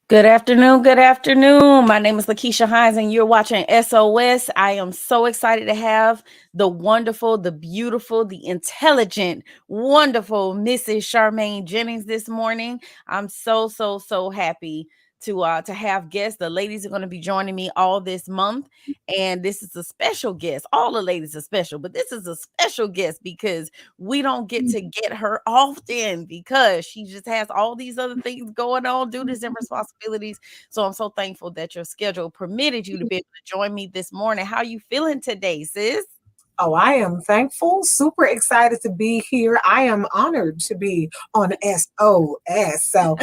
Good afternoon. Good afternoon. My name is LaKeesha Hines, and you're watching SOS. I am so excited to have the wonderful, the beautiful, the intelligent, wonderful Mrs. Charmaine Jennings this morning. I'm so happy to have guests. The ladies are going to be joining me all this month, and this is a special guest. All the ladies are special, but this is a special guest because we don't get to get her often because she just has all these other things going on, duties and responsibilities. So I'm so thankful that your schedule permitted you to be able to join me this morning. How you feeling today, sis? Oh, I am thankful, super excited to be here. I am honored to be on SOS. So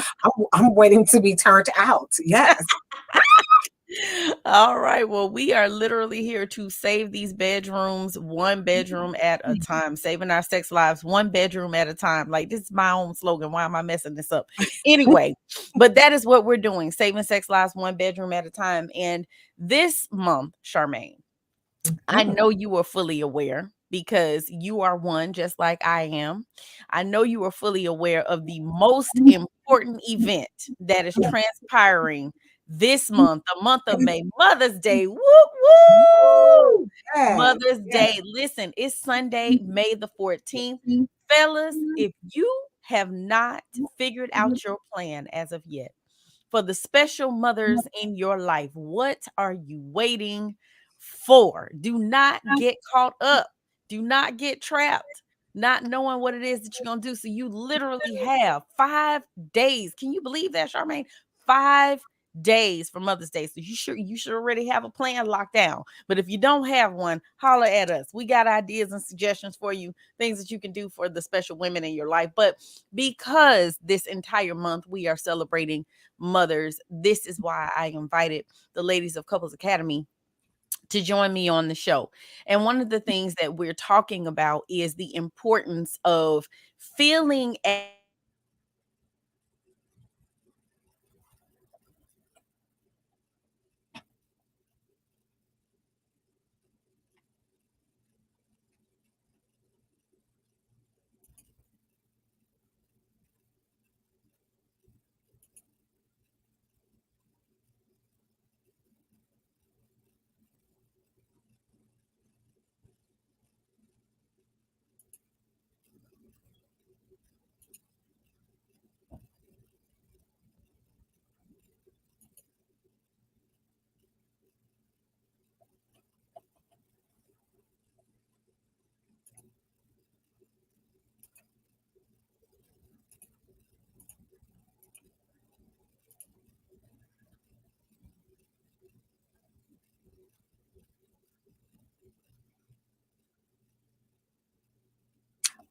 I'm waiting to be turned out. Yes. All right. Well, we are literally here to save these bedrooms one bedroom at a time, saving our sex lives one bedroom at a time. Like, this is my own slogan. Why am I messing this up? Anyway, but that is what we're doing, saving sex lives one bedroom at a time. And this month, Charmaine, I Mhm. know you are fully aware because you are one just like I am. I know you are fully aware of the most important event that is transpiring this month, the month of May, Mother's Day. Woo woo! Woo! Yes, Mother's yes. Day. Listen, it's Sunday, May the 14th. Fellas, if you have not figured out your plan as of yet, for the special mothers in your life, what are you waiting for? Do not get caught up. Do not get trapped, not knowing what it is that you're going to do. So you literally have 5 days. Can you believe that, Charmaine? 5 days for Mother's Day. So you should already have a plan locked down. But if you don't have one, holler at us. We got ideas and suggestions for you, things that you can do for the special women in your life. But because this entire month we are celebrating mothers, this is why I invited the ladies of Couples Academy to join me on the show. And one of the things that we're talking about is the importance of feeling as if you have not figured out your plan as of yet. So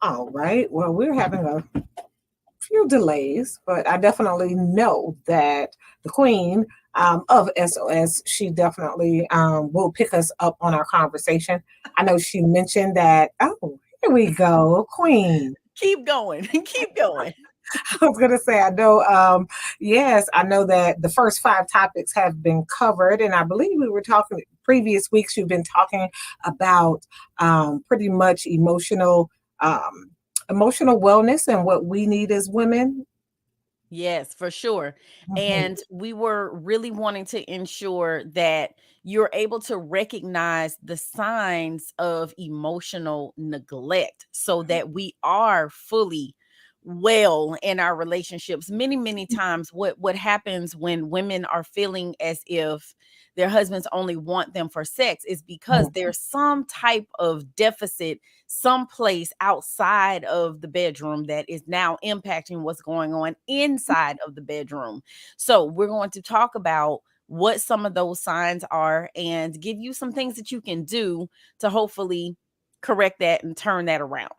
All right. Well, we're having a few delays, but I definitely know that the queen of SOS, she definitely will pick us up on our conversation. I know she mentioned that. Oh, here we go, queen. keep going, keep going. I was gonna say, I know. Yes, I know that the first five topics have been covered, and I believe we were talking previous weeks. You've been talking about pretty much um, emotional wellness and what we need as women. Yes, for sure. Mhm. And we were really wanting to ensure that you're able to recognize the signs of emotional neglect so that we are fully well in our relationships. Many times what happens when women are feeling as if their husbands only want them for sex is because there's some type of deficit someplace outside of the bedroom that is now impacting what's going on inside of the bedroom. So, we're going to talk about what some of those signs are and give you some things that you can do to hopefully correct that and turn that around.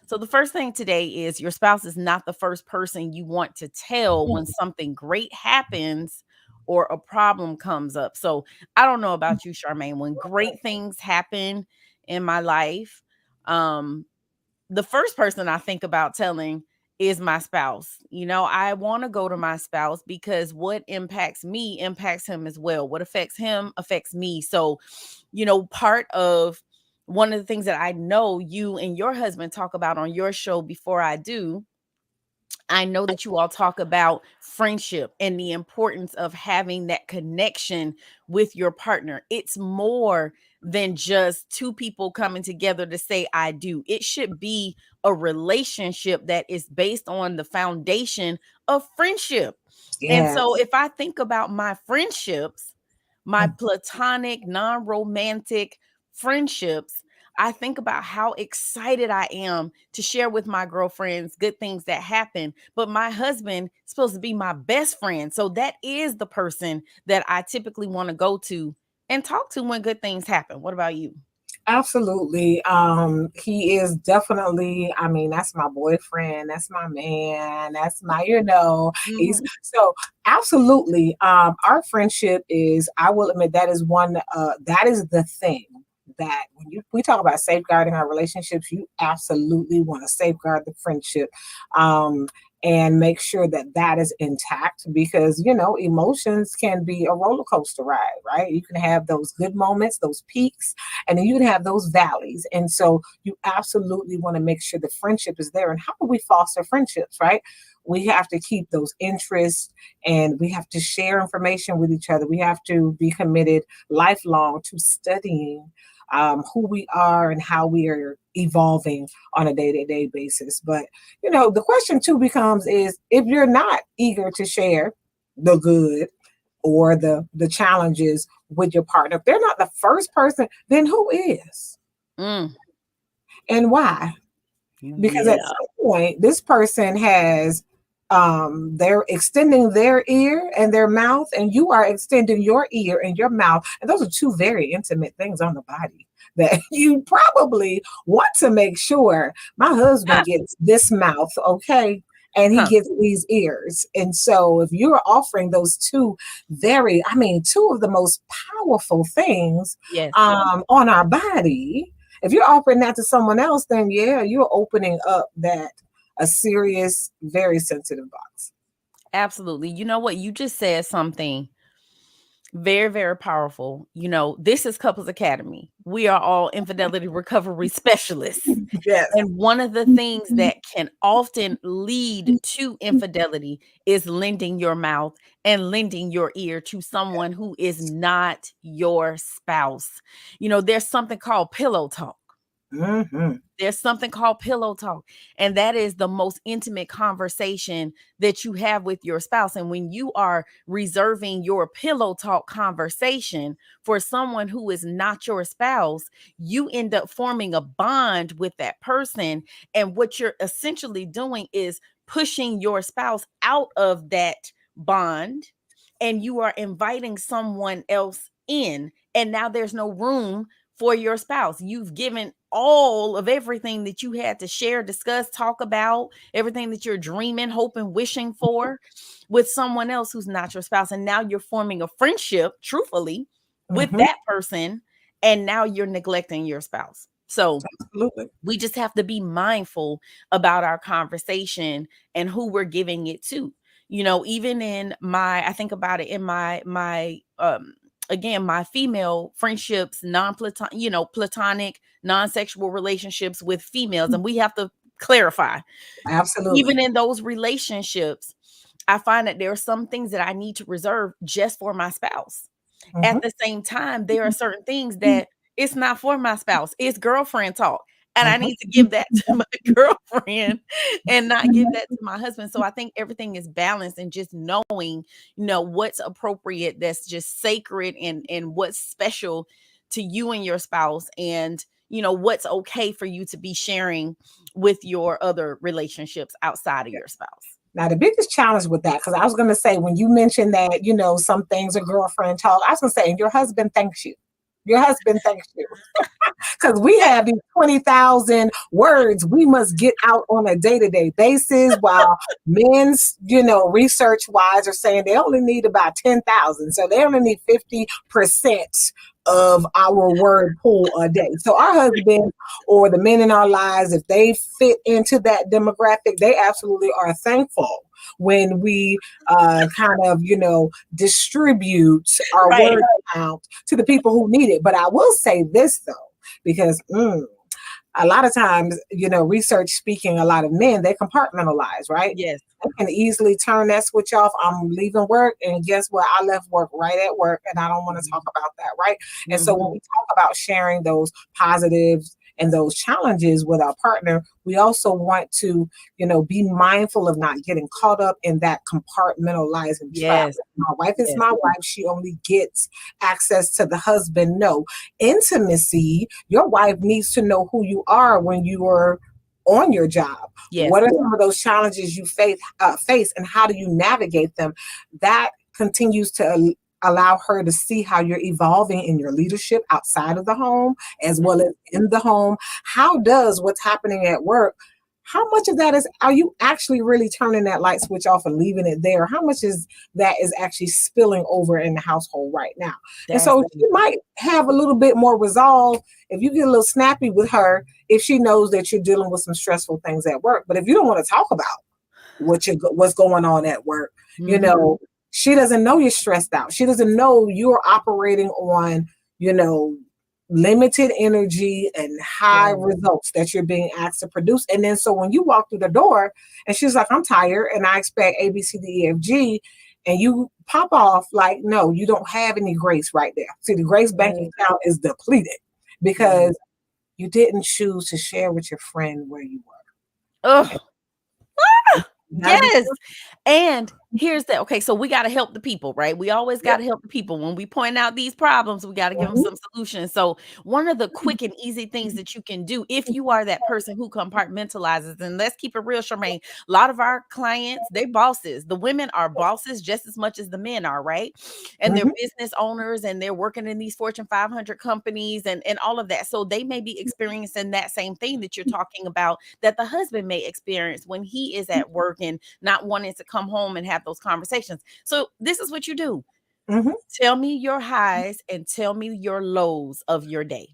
So, the first thing today is your spouse is not the first person you want to tell when something great happens or a problem comes up. So, I don't know about you, Charmaine, when great things happen in my life, um, the first person I think about telling is my spouse. You know, I want to go to my spouse because what impacts me impacts him as well. What affects him affects me. So, part of one of the things that I know you and your husband talk about on your show before I do I know that you all talk about friendship and the importance of having that connection with your partner. It's more than just two people coming together to say, I do. It should be a relationship that is based on the foundation of friendship. And so, Yes. if I think about my friendships, my platonic, non romantic friendships, I think about how excited I am to share with my girlfriends good things that happen. But my husband is supposed to be my best friend. So that is the person that I typically want to go to and talk to when good things happen. What about you? Absolutely. He is definitely, I mean, that's my boyfriend, that's my man, that's my, he's Mhm. so absolutely. Our friendship is, I will admit, that is one, that is the thing that when we talk about safeguarding our relationships, you absolutely want to safeguard the friendship. Um, and make sure that that is intact because emotions can be a roller coaster ride, right? You can have those good moments, those peaks, and then you can have those valleys. And so you absolutely want to make sure the friendship is there. And how do we foster friendships, right? We have to keep those interests and we have to share information with each other. We have to be committed lifelong to studying who we are and how we are evolving on a day-to-day basis. But the question too becomes is if you're not eager to share the good or the challenges with your partner. If they're not the first person, then who is Mm, and why? Because at yeah. some point, this person has they're extending their ear and their mouth, and you are extending your ear and your mouth, and those are two very intimate things on the body that you probably want to make sure my husband Huh. gets this mouth, okay, and he Huh. gets these ears. And so if you're offering those two two of the most powerful things Yes. on our body, if you're offering that to someone else, then yeah, you're opening up that a serious, very sensitive box. Absolutely. You know what? You just said something very, very powerful. This is Couples Academy. We are all infidelity recovery specialists. Yes. And one of the things that can often lead to infidelity is lending your mouth and lending your ear to someone who is not your spouse. There's something called pillow talk. Hmm. There's something called pillow talk, and that is the most intimate conversation that you have with your spouse. And when you are reserving your pillow talk conversation for someone who is not your spouse, you end up forming a bond with that person. And what you're essentially doing is pushing your spouse out of that bond, and you are inviting someone else in. And now there's no room for your spouse. You've given all of everything that you had to share, discuss, talk about, everything that you're dreaming, hoping, wishing for with someone else who's not your spouse. And now you're forming a friendship, truthfully, with Hmm. that person. And now you're neglecting your spouse. So Absolutely. we just have to be mindful about our conversation and who we're giving it to. Even in I think about it in my again, my female friendships, non-platonic, platonic, non-sexual relationships with females, and we have to clarify, even Absolutely. in those relationships, I find that there are some things that I need to reserve just for my spouse. At Hmm. the same time, there are certain things that it's not for my spouse. It's girlfriend talk. And I need to give that to my girlfriend and not give that to my husband. So I think everything is balanced and just knowing, what's appropriate, that's just sacred, and what's special to you and your spouse, and what's okay for you to be sharing with your other relationships outside of your spouse. Now, the biggest challenge with that, because I was going to say, when you mentioned that, some things are girlfriend talk, I was going to say, and your husband thanks you. Your husband thanks you. Because we Yeah. have these 20,000 words we must get out on a day to day basis, while men's, research wise are saying they only need about 10,000. So they only need 50% of our word pool a day. So our husbands or the men in our lives, if they fit into that demographic, they absolutely are thankful when we kind of, distribute our Right. word count to the people who need it. But I will say this though, because a lot of times, research speaking, a lot of men, they compartmentalize, right? Yes. I can easily turn that switch off. I'm leaving work, and guess what? I left work right at work, and I don't want to talk about that, right? And so when Mm-hmm. we talk about sharing those positives and those challenges with our partner, we also want to, be mindful of not getting caught up in that compartmentalizing trap. Yes. My wife is Yes. my wife. She only gets access to the husband. No, intimacy, your wife needs to know who you are when you are on your job. Yes. What are some of those challenges you face, and how do you navigate them? That continues to allow her to see how you're evolving in your leadership outside of the home as well as in the home. How does what's happening at work, how much of that are you actually really turning that light switch off and leaving it there? How much is that is actually spilling over in the household right now? And That's so you might have a little bit more resolve if you get a little snappy with her, if she knows that you're dealing with some stressful things at work. But if you don't want to talk about what's going on at work, you mm-hmm. know, she doesn't know you're stressed out. She doesn't know you're operating on, limited energy and high Yes. results that you're being asked to produce. And then so when you walk through the door and she's like, I'm tired and I expect A, B, C, D, E, F, G, and you pop off like, no, you don't have any grace right there. See, the grace bank Right. account is depleted Right. because you didn't choose to share with your friend where you were. Oh, You gotta be yes. And here's the okay, so we gotta help the people, right? We always Yep. gotta help the people. When we point out these problems, we gotta give them Mhm. some solutions. So one of the quick and easy things that you can do if you are that person who compartmentalizes, and let's keep it real, Charmaine. A lot of our clients, they're bosses. The women are bosses just as much as the men are, right? And they're Mhm. business owners and they're working in these Fortune 500 companies and all of that. So they may be experiencing that same thing that you're talking about that the husband may experience when he is at work and not wanting to come home and have those conversations. So this is what you do. Mhm. Tell me your highs and tell me your lows of your day.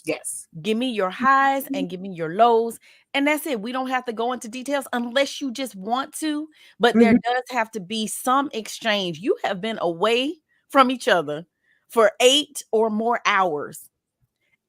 Yes. Give me your highs and give me your lows. And that's it. We don't have to go into details unless you just want to, but there Mhm. does have to be some exchange. You have been away from each other for 8 or more hours.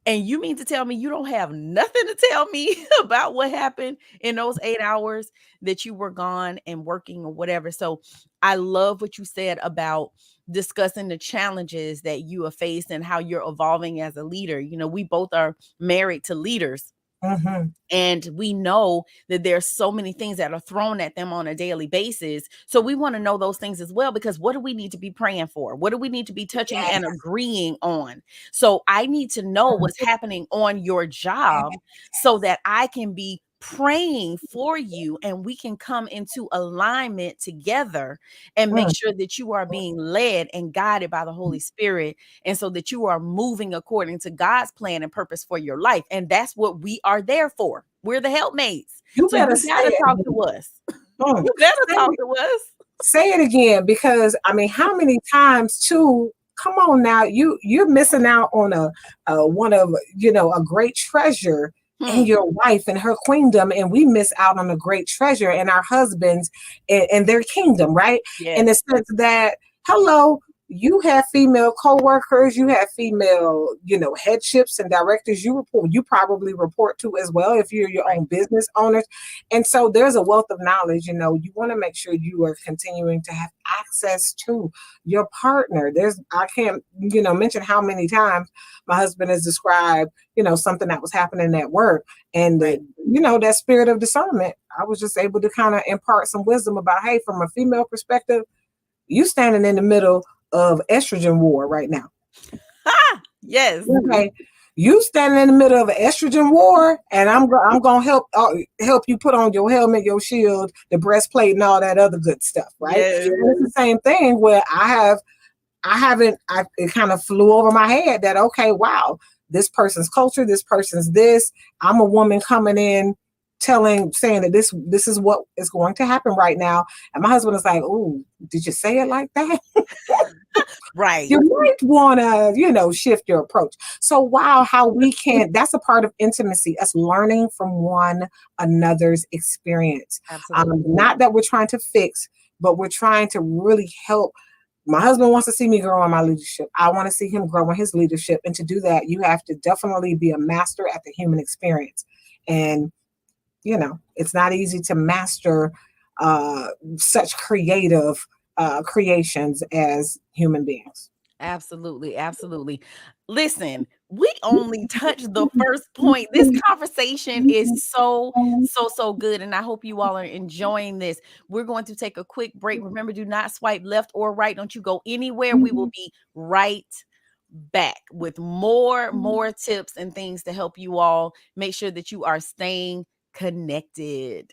And you mean to tell me you don't have nothing to tell me about what happened in those 8 hours that you were gone and working or whatever? So I love what you said about discussing the challenges that you have faced and how you're evolving as a leader. You know, we both are married to leaders. Mhm. And we know that there's so many things that are thrown at them on a daily basis. So we want to know those things as well, because what do we need to be praying for? What do we need to be touching and Yes. agreeing on? So I need to know what's happening on your job so that I can be praying for you and we can come into alignment together and make Mm. sure that you are being led and guided by the Holy Spirit, and so that you are moving according to God's plan and purpose for your life. And that's what we are there for. We're the helpmates. You So better you say got to it. talk to us. Mm. You better Say talk it. to us. Say it again, because I mean, how many times too? Come on now, you're missing out on a one of a great treasure in Hmm. your wife and her queendom, and we miss out on a great treasure in our husbands and their kingdom, right? In Yes. the sense that, hello, you have female co-workers, you have female, headships and directors you probably report to as well if you're your Right. own business owners. And so there's a wealth of knowledge. You want to make sure you are continuing to have access to your partner. I can't, mention how many times my husband has described, something that was happening at work. And, Right. that spirit of discernment, I was just able to kind of impart some wisdom about, hey, from a female perspective, you standing in the middle of estrogen war right now. Ha! Yes. Okay. You standing in the middle of an estrogen war, and I'm gonna help you put on your helmet, your shield, the breastplate, and all that other good stuff, right? Yes. And it's the same thing where it kind of flew over my head that, okay, wow, this person's culture, this person's this. I'm a woman coming in saying that this is what is going to happen right now, and my husband is like, "Ooh, did you say it like that?" Right. You might want to, shift your approach. So, wow, how we can, that's a part of intimacy, us learning from one another's experience. Absolutely. Not that we're trying to fix, but we're trying to really help. My husband wants to see me grow in my leadership. I want to see him grow in his leadership. And to do that, you have to definitely be a master at the human experience. And, it's not easy to master uh, such creative creations as human beings. Absolutely, absolutely. Listen, we only touched the first point. This conversation is so good, and I hope you all are enjoying this. We're going to take a quick break. Remember, do not swipe left or right. Don't you go anywhere. We will be right back with more tips and things to help you all make sure that you are staying connected.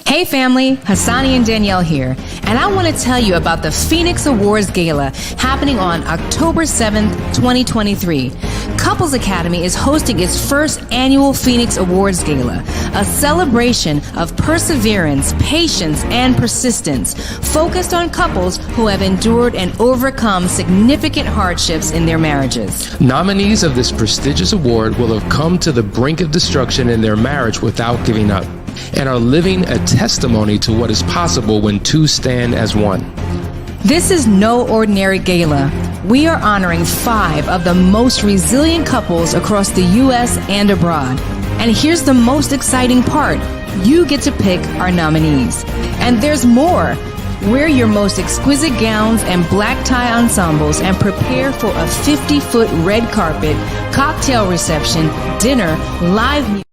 Hey family, Hassani and Danielle here, and I want to tell you about the Phoenix Awards Gala happening on October 7th, 2023. Couples Academy is hosting its first annual Phoenix Awards Gala, a celebration of perseverance, patience, and persistence, focused on couples who have endured and overcome significant hardships in their marriages. Nominees of this prestigious award will have come to the brink of destruction in their marriage without giving up, and are living a testimony to what is possible when two stand as one. This is no ordinary gala. We are honoring 5 of the most resilient couples across the U.S. and abroad. And here's the most exciting part. You get to pick our nominees. And there's more. Wear your most exquisite gowns and black tie ensembles and prepare for a 50-foot red carpet, cocktail reception, dinner, live music.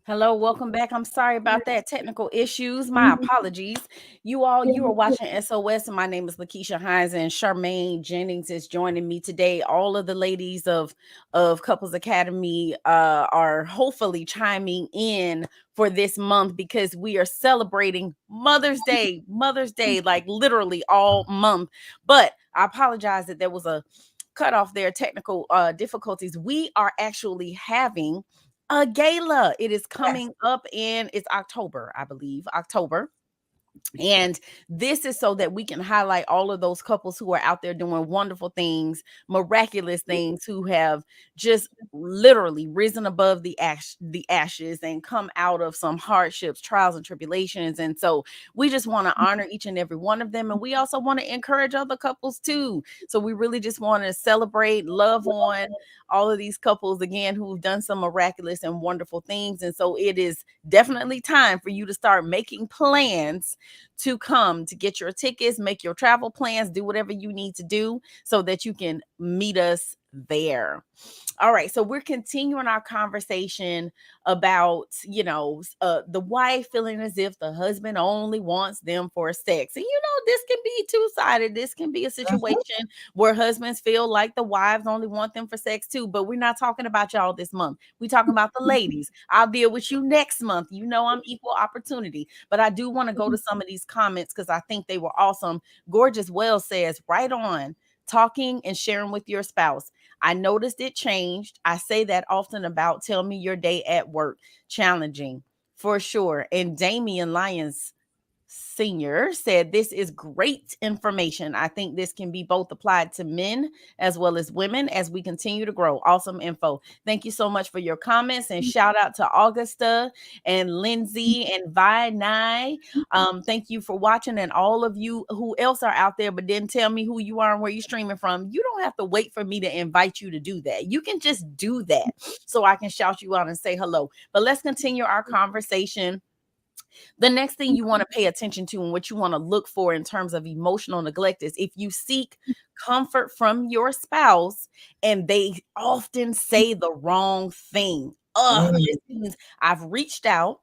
Hello, welcome back. I'm sorry about that technical issues. My apologies. You are watching SOS, and my name is LaKeesha Hines, and Charmaine Jennings is joining me today. All of the ladies of Couples Academy are hopefully chiming in for this month because we are celebrating Mother's Day, like literally all month. But I apologize that there was a cut off there, technical difficulties. We are actually having a gala. It is coming up in it's October, I believe. October. And this is so that we can highlight all of those couples who are out there doing wonderful things, miraculous things, who have just literally risen above the ashes and come out of some hardships, trials, and tribulations. And so we just want to honor each and every one of them. And we also want to encourage other couples too. So we really just want to celebrate, love on all of these couples again who've done some miraculous and wonderful things. And so it is definitely time for you to start making plans to come, to get your tickets, make your travel plans, do whatever you need to do so that you can meet us there. All right, so we're continuing our conversation about, the wife feeling as if the husband only wants them for sex. And this can be two-sided. This can be a situation where husbands feel like the wives only want them for sex too. But we're not talking about y'all this month. We're talking about the ladies. I'll deal with you next month. I'm equal opportunity. But I do want to go to some of these comments because I think they were awesome. Gorgeous Wells says, right on, talking and sharing with your spouse. I noticed it changed. I say that often about tell me your day at work. Challenging for sure. And Damian Lyons Senior said, this is great information. I think this can be both applied to men as well as women as we continue to grow. Awesome info. Thank you so much for your comments, and shout out to Augusta and Lindsay and Vi Nye. Thank you for watching, and all of you who else are out there, but didn't tell me who you are and where you're streaming from. You don't have to wait for me to invite you to do that. You can just do that so I can shout you out and say hello. But let's continue our conversation. The next thing you want to pay attention to and what you want to look for in terms of emotional neglect is if you seek comfort from your spouse and they often say the wrong thing. This means I've reached out,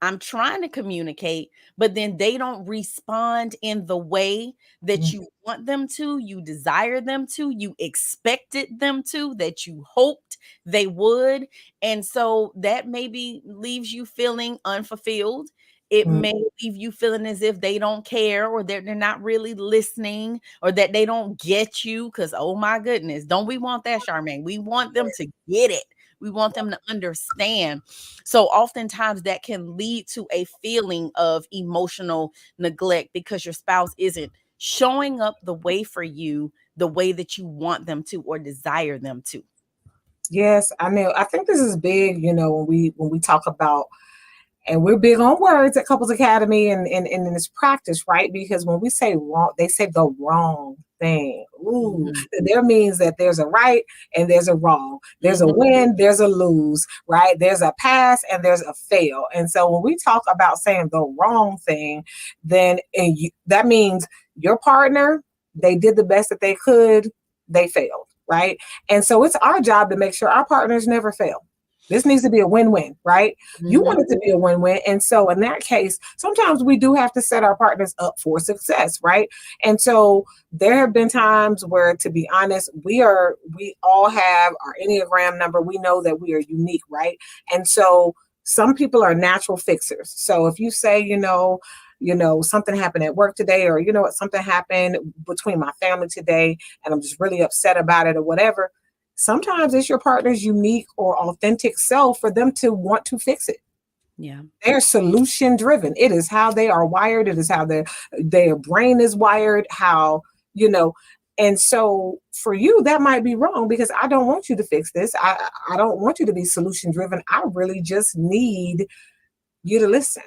I'm trying to communicate, but then they don't respond in the way that you want them to, you desire them to, you expected them to, that you hoped they would. And so that maybe leaves you feeling unfulfilled. It Mm. may leave you feeling as if they don't care, or that they're not really listening, or that they don't get you. Because, oh my goodness, don't we want that, Charmaine? We want them to get it. We want them to understand. So oftentimes that can lead to a feeling of emotional neglect because your spouse isn't showing up the way for you, the way that you want them to or desire them to. Yes, I know. I think this is big, when we talk about, and we're big on words at Couples Academy and in this practice, right? Because when we say wrong, they say the wrong thing. Ooh, Mhm. there means that there's a right and there's a wrong. There's a Mhm. win, there's a lose, right? There's a pass and there's a fail. And so when we talk about saying the wrong thing, then that means your partner, they did the best that they could, they failed, right? And so it's our job to make sure our partners never fail. This needs to be a win-win, right? You want Mhm. it to be a win-win. And so in that case, sometimes we do have to set our partners up for success, right? And so there have been times where, to be honest, we all have our Enneagram number. We know that we are unique, right? And so some people are natural fixers. So if you say, something happened at work today, or what, something happened between my family today, and I'm just really upset about it or whatever. Sometimes it's your partner's unique or authentic self for them to want to fix it. Yeah. They're solution driven. It is how they are wired. It is how their brain is wired, and so for you, that might be wrong because I don't want you to fix this. I don't want you to be solution driven. I really just need you to listen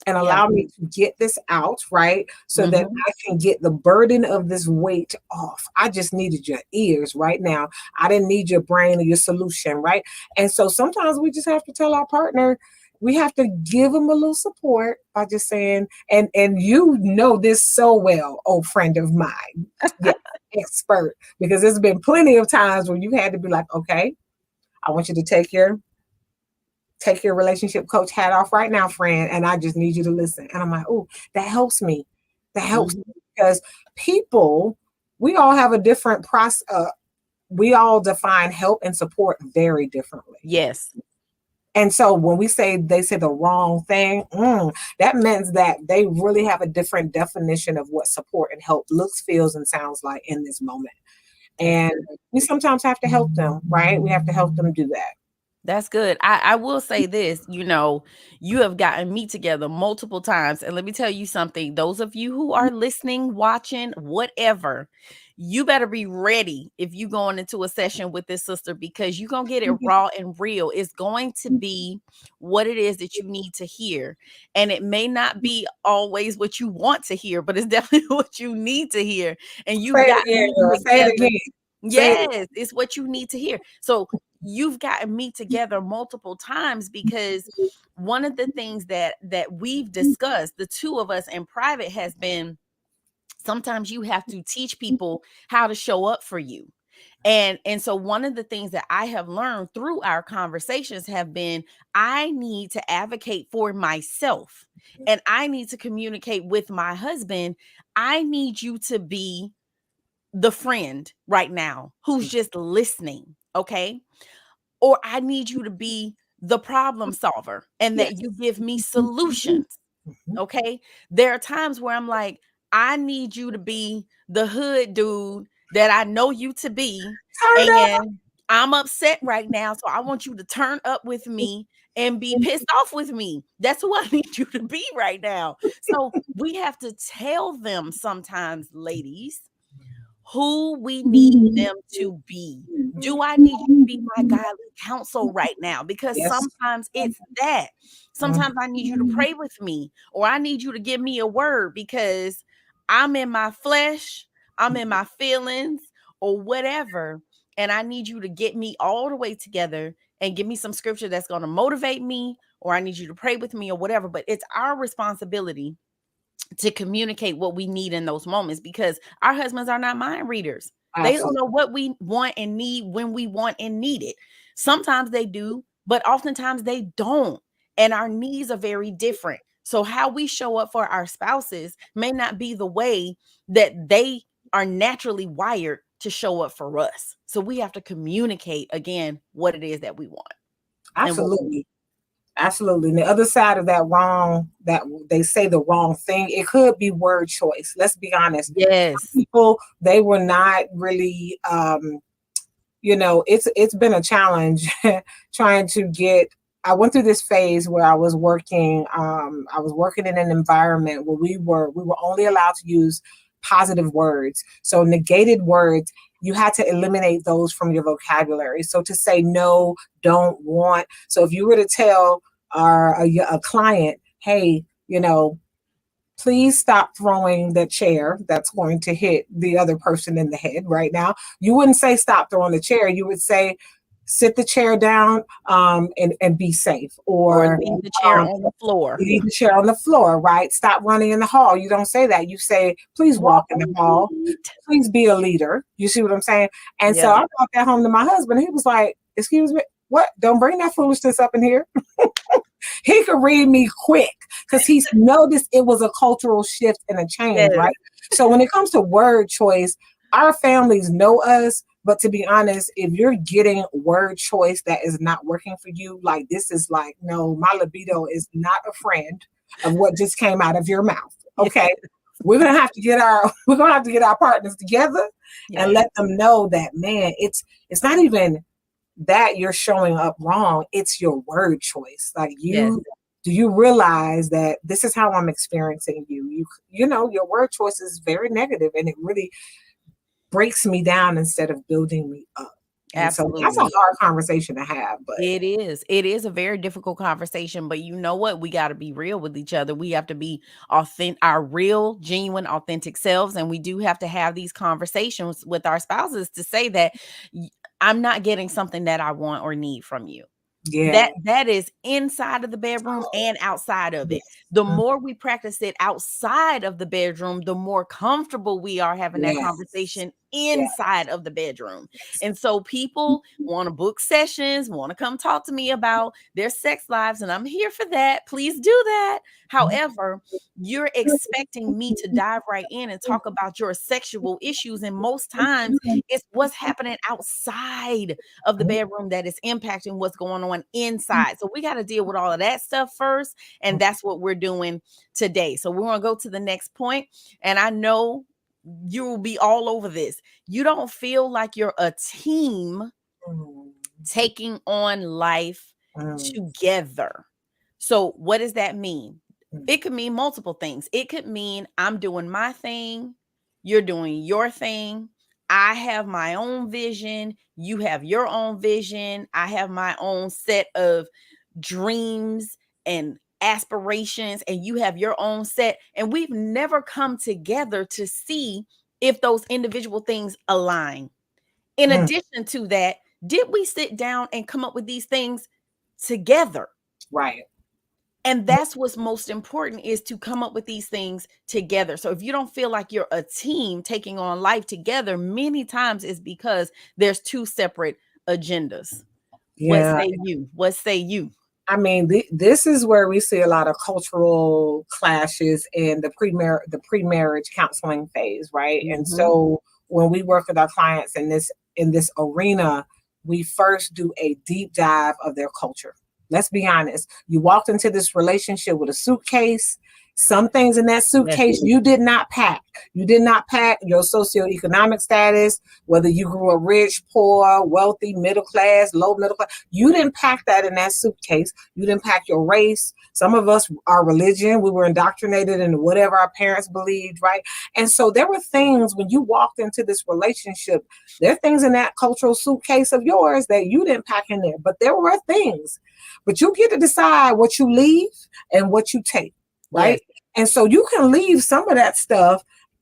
and Yeah. allow me to get this out, right? So that Mhm. I can get the burden of this weight off. I just needed your ears right now. I didn't need your brain or your solution, right? And so sometimes we just have to tell our partner, we have to give them a little support by just saying, and you know this so well, old friend of mine. Yes, expert. Because there's been plenty of times where you had to be like, okay, I want you to take your relationship coach hat off right now, friend, and I just need you to listen. And I'm like, oh, that helps me. That helps Mhm. me because people, we all have a different process. We all define help and support very differently. Yes. And so when they say the wrong thing, that means that they really have a different definition of what support and help looks, feels, and sounds like in this moment. That's And good. we sometimes have to help them, right? We have to help them do that. That's good. I will say this, you have gotten me together multiple times. And let me tell you something. Those of you who are listening, watching, whatever, you better be ready if you going into a session with this sister because you're going to get it raw and real. It's going to be what it is that you need to hear. And it may not be always what you want to hear, but it's definitely what you need to hear. And Say you've it gotten again, me girl. Say it together. again. Say it. Yes, it's what you need to hear. So you've gotten me together multiple times because one of the things that we've discussed, the two of us in private, has been sometimes you have to teach people how to show up for you. And so one of the things that I have learned through our conversations have been I need to advocate for myself and I need to communicate with my husband. I need you to be the friend right now who's just listening, okay? Or I need you to be the problem solver and Yes. that you give me solutions, Mhm. okay? There are times where I'm like, I need you to be the hood dude that I know you to be, Turn up. and I'm upset right now, so I want you to turn up with me and be pissed off with me. That's who I need you to be right now. So we have to tell them sometimes, ladies, who we need them to be. Do I need you to be my godly counsel right now? Because Yes. sometimes it's that. Sometimes I need you to pray with me, or I need you to give me a word because I'm in my flesh, I'm in my feelings, or whatever. And I need you to get me all the way together and give me some scripture that's going to motivate me, or I need you to pray with me, or whatever. But it's our responsibility to communicate what we need in those moments because our husbands are not mind readers. They don't Absolutely. know what we want and need when we want and need it. Sometimes they do, but oftentimes they don't. and our needs are very different. So how we show up for our spouses may not be the way that they are naturally wired to show up for us. So we have to communicate again what it is that we want and what we need. Absolutely. Absolutely. And the other side of that wrong, that they say the wrong thing, it could be word choice. Let's be honest. Yes. People, they were not really, it's been a challenge trying to get. I went through this phase where I was working. I was working in an environment where we were only allowed to use positive words. So negated words, you had to eliminate those from your vocabulary. So to say no, don't, want. So if you were to tell a client, hey, please stop throwing the chair that's going to hit the other person in the head right now. You wouldn't say stop throwing the chair. You would say sit the chair down and be safe. Or leave the chair on the floor. Leave the chair on the floor, right? Stop running in the hall. You don't say that. You say, please walk in the hall. Please be a leader. You see what I'm saying? And so I brought that home to my husband. He was like, excuse me, what? Don't bring that foolishness up in here. He could read me quick because he's noticed it was a cultural shift and a change, right? So when it comes to word choice, our families know us. But to be honest, if you're getting word choice that is not working for you, like this is like, no, my libido is not a friend of what just came out of your mouth. Okay. We're gonna have to get our partners together and let them know that, man, it's not even that you're showing up wrong, it's your word choice. Like do you realize that this is how I'm experiencing you? Your word choice is very negative and it really breaks me down instead of building me up. Absolutely. So that's a hard conversation to have, but it is a very difficult conversation, but you know what? We got to be real with each other. We have to be authentic, our real, genuine, authentic selves. And we do have to have these conversations with our spouses to say that I'm not getting something that I want or need from you. Yeah. That is inside of the bedroom and outside of it. The more we practice it outside of the bedroom, the more comfortable we are having that conversation inside of the bedroom. And so people want to book sessions, want to come talk to me about their sex lives, and I'm here for that. Please do that. However, you're expecting me to dive right in and talk about your sexual issues, and most times it's what's happening outside of the bedroom that is impacting what's going on inside. So we got to deal with all of that stuff first, and that's what we're doing today. So we're going to go to the next point, and I know you will be all over this. You don't feel like you're a team taking on life together. So what does that mean? It could mean multiple things. It could mean I'm doing my thing, you're doing your thing. I have my own vision, you have your own vision. I have my own set of dreams and aspirations, and you have your own set. And we've never come together to see if those individual things align. In addition to that, did we sit down and come up with these things together? Right. And that's what's most important, is to come up with these things together. So if you don't feel like you're a team taking on life together, many times it's because there's two separate agendas. Yeah. What say you? I mean, this is where we see a lot of cultural clashes in the pre-marriage counseling phase, right? And so when we work with our clients in this arena, we first do a deep dive of their culture. Let's be honest. You walked into this relationship with a suitcase. Some things in that suitcase you did not pack. You did not pack your socioeconomic status, whether you grew up rich, poor, wealthy, middle class, low middle class. You didn't pack that in that suitcase. You didn't pack your race. Some of us, our religion, we were indoctrinated into whatever our parents believed, right? And so there were things when you walked into this relationship, there are things in that cultural suitcase of yours that you didn't pack in there, but there were things. But you get to decide what you leave and what you take. Right. Yes. And so you can leave some of that stuff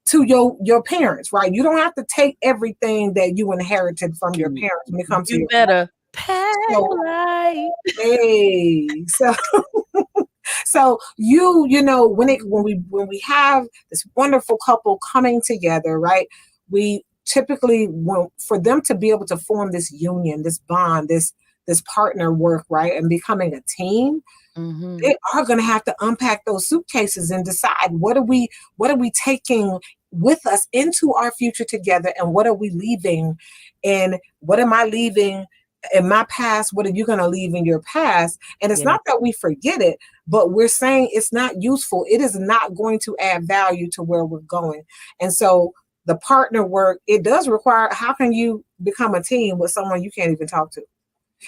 to your parents, right? You don't have to take everything that you inherited from your parents when it comes to you better pack right. Hey, so when we have this wonderful couple coming together, right? We typically want for them to be able to form this union, this bond, this this partner work, right, and becoming a team, Mm-hmm. they are going to have to unpack those suitcases and decide what are we taking with us into our future together, and what are we leaving, and what am I leaving in my past, what are you going to leave in your past. And it's Yeah. not that we forget it, but we're saying it's not useful, it is not going to add value to where we're going. And so the partner work, it does require, how can you become a team with someone you can't even talk to?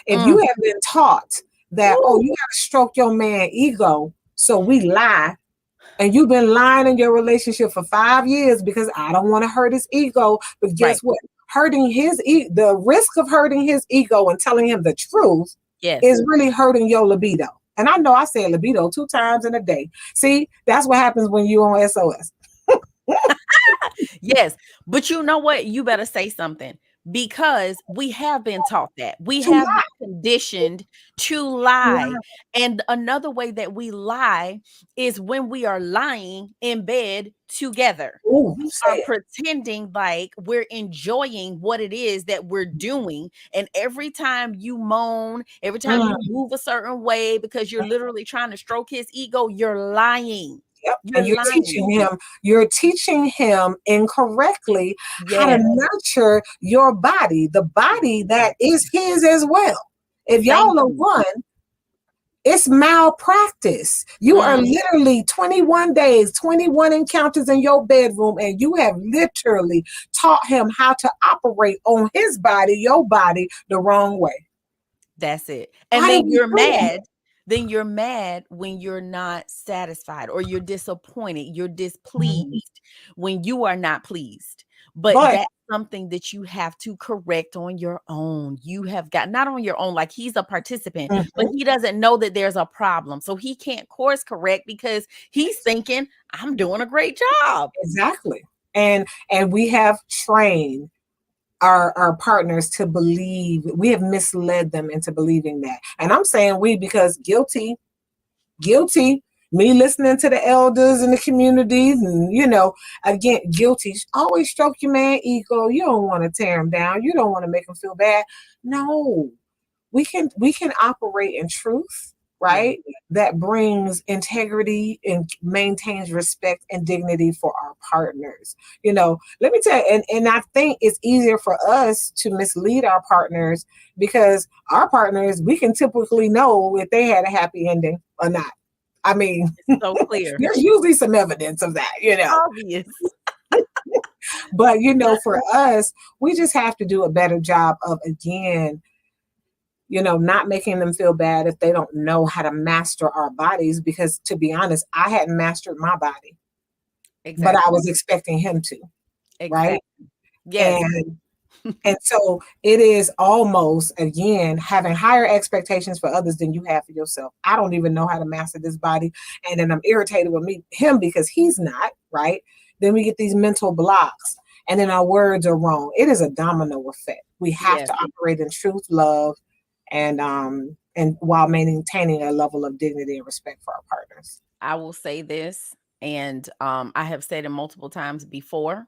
If you Mm. have been taught that, oh, Woo. you got to stroke your man ego, so we lie, and you've been lying in your relationship for 5 years because I don't want to hurt his ego. But guess Right. what? Hurting the risk of hurting his ego and telling him the truth Yes. is really hurting your libido. And I know I said libido 2 times in a day. See, that's what happens when you on SOS. Yes. But you know what? You better say something, because we have been taught that. We To have been lie. conditioned to lie. And another way that we lie is when we are lying in bed together. Ooh, We say are it. pretending like we're enjoying what it is that we're doing. And every time you moan, every time Mm, you move a certain way because you're literally trying to stroke his ego, you're lying. yep. You're And lying. you're teaching him incorrectly how to Yes. nurture your body, the body that is his as well. If Thank y'all are you. one, it's malpractice. You are Mm, literally 21 days, 21 encounters in your bedroom, and you have literally taught him how to operate on his body, your body, the wrong way. that's it. And Why did then we you're do that? mad. Then you're mad when you're not satisfied, or you're disappointed, you're Mhm. displeased when you are not pleased. But But that's something that you have to correct on your own. You have got, not on your own, like he's a participant, but mhm, he doesn't know that there's a problem. So he can't course correct because he's thinking, I'm doing a great job. exactly. And we have trained our partners to believe, we have misled them into believing that. And I'm saying we because guilty. Me listening to the elders in the communities, and again, guilty. Always stroke your man ego. You don't want to tear him down. You don't want to make him feel bad. No, we can operate in truth, Yeah. right? That brings integrity and maintains respect and dignity for our partners. Let me tell you, and I think it's easier for us to mislead our partners because our partners, we can typically know if they had a happy ending or not. I mean, It's so clear. there's usually some evidence of that. Obvious. But for us, we just have to do a better job of, again, not making them feel bad if they don't know how to master our bodies. Because to be honest, I hadn't mastered my body, but I Exactly. was expecting him to, right? Exactly. Yes. And and so it is almost, again, having higher expectations for others than you have for yourself. I don't even know how to master this body. And then I'm irritated with him because he's not, right? Then we get these mental blocks, and then our words are wrong. It is a domino effect. We have Yes. to operate in truth, love, and while maintaining a level of dignity and respect for our partners. I will say this, and I have said it multiple times before.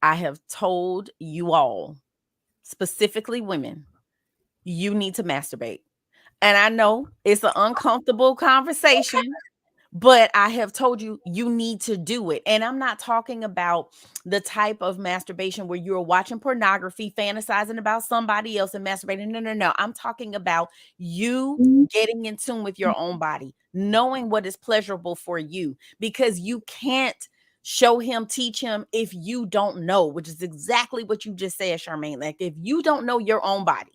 I have told you all, specifically women, you need to masturbate. And I know it's an uncomfortable conversation, but I have told you, you need to do it. And I'm not talking about the type of masturbation where you're watching pornography, fantasizing about somebody else and masturbating. No, no, no. I'm talking about you getting in tune with your own body, knowing what is pleasurable for you, because you can't show him, teach him if you don't know, which is exactly what you just said, Charmaine. Like, if you don't know your own body,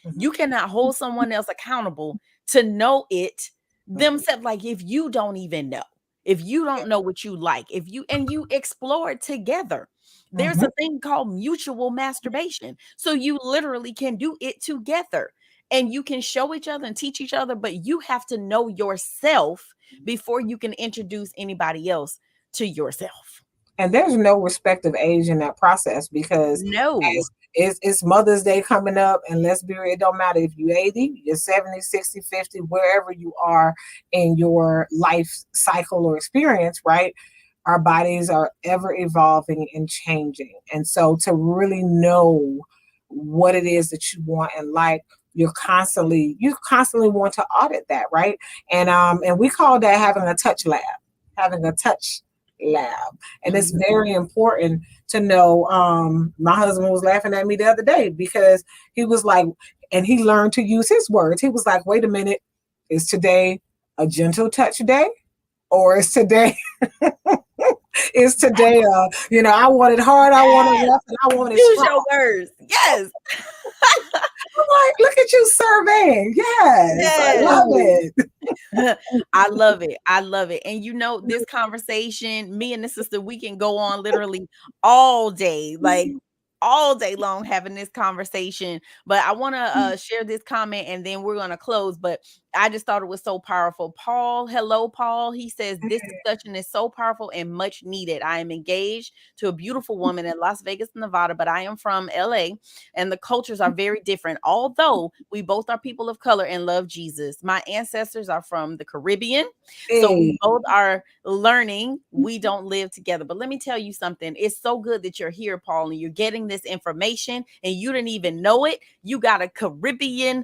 Mhm, you cannot hold someone else accountable to know it mhm. themselves. Like, if you don't even know, if you don't know what you like, if you and you explore it together, there's Mhm. a thing called mutual masturbation. So you literally can do it together, and you can show each other and teach each other, but you have to know yourself before you can introduce anybody else to yourself. And there's no respect of age in that process because No. as it's Mother's Day coming up, and let's be real, it don't matter if you're 80, you're 70, 60, 50, wherever you are in your life cycle or experience, right? Our bodies are ever evolving and changing. And so to really know what it is that you want in life, you constantly want to audit that, right? And we call that having a touch lab, having a touch lab. And it's very important to know. My husband was laughing at me the other day because he was like, and he learned to use his words. He was like, wait a minute, is today a gentle touch day? Or is today is today I want it hard, I want it rough, and I want it Use strong. your words. Yes. I'm like, look at you surveying. Yes. I love it. I love it. I love it. And this conversation, me and the sister, we can go on literally all day, like all day long having this conversation. But I want to share this comment and then we're going to close. But I just thought it was so powerful. Paul, hello, Paul. He says, this discussion is so powerful and much needed. I am engaged to a beautiful woman in Las Vegas, Nevada, but I am from LA and the cultures are very different. Although we both are people of color and love Jesus. My ancestors are from the Caribbean. So we both are learning. We don't live together. But let me tell you something. It's so good that you're here, Paul, and you're getting this information and you didn't even know it. You got a Caribbean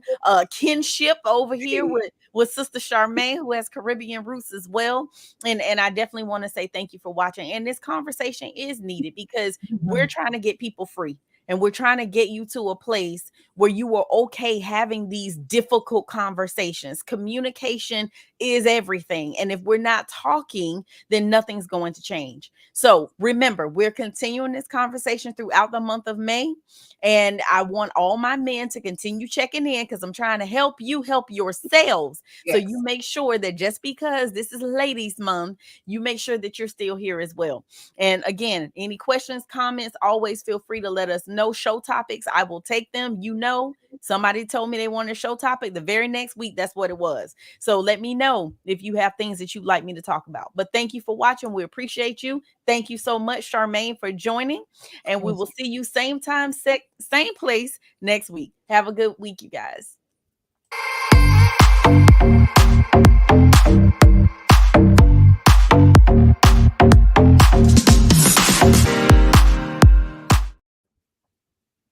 kinship over here with Sister Charmaine, who has Caribbean roots as well. And I definitely want to say thank you for watching. And this conversation is needed because we're trying to get people free. And we're trying to get you to a place where you are okay having these difficult conversations. Communication is everything. And if we're not talking, then nothing's going to change. So remember, we're continuing this conversation throughout the month of May. And I want all my men to continue checking in because I'm trying to help you help yourselves. Yes. So you make sure that just because this is Ladies Month, you make sure that you're still here as well. And again, any questions, comments, always feel free to let us know. Show topics, I will take them. Somebody told me they wanted a show topic the very next week. That's what it was. So let me know if you have things that you'd like me to talk about. But thank you for watching. We appreciate you. Thank you so much, Charmaine, for joining. And we will see you same time, same place next week. Have a good week, you guys.